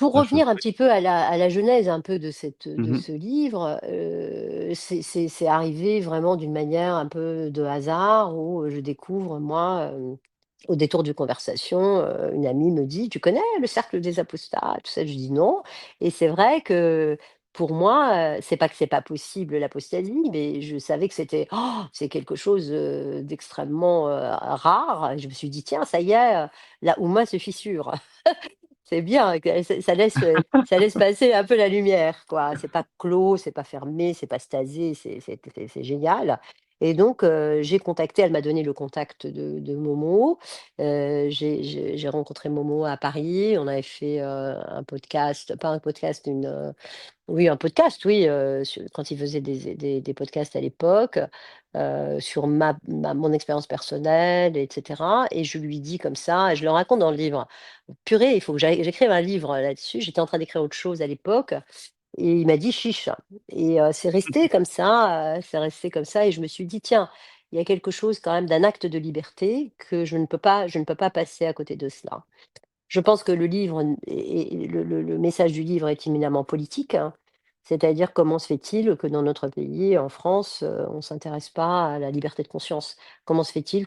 Pour La chose. revenir un petit peu à la genèse un peu de Mmh. ce livre, c'est arrivé vraiment d'une manière un peu de hasard où, je découvre moi, au détour d'une conversation, une amie me dit: «Tu connais le cercle des apostats?» Tout ça, je dis: «Non» et c'est vrai que pour moi, c'est pas que c'est pas possible l'apostasie, mais je savais que c'était c'est quelque chose, d'extrêmement, rare. Je me suis dit: «Tiens, ça y est, la Houma se fissure». C'est bien que ça laisse passer un peu la lumière, quoi. C'est pas clos, c'est pas fermé, c'est pas stasé, c'est génial et donc j'ai contacté elle m'a donné le contact de Momo. J'ai rencontré Momo à Paris. On avait fait, un podcast, pas un podcast, oui, un podcast, oui, su quand il faisait des podcasts à l'époque, sur mon expérience personnelle et cetera et je lui dis comme ça et je le raconte dans le livre: «Purée, il faut que j'écrive un livre là-dessus». J'étais en train d'écrire autre chose à l'époque et il m'a dit: «Chiche» et c'est resté comme ça et je me suis dit: «Tiens, il y a quelque chose quand même d'un acte de liberté que je ne peux pas passer à côté de cela». Je pense que le livre n et le message du livre est éminemment politique, hein. C'est-à-dire comment se fait-il que dans notre pays, en France, on ne s'intéresse pas à la liberté de conscience? Comment se fait-il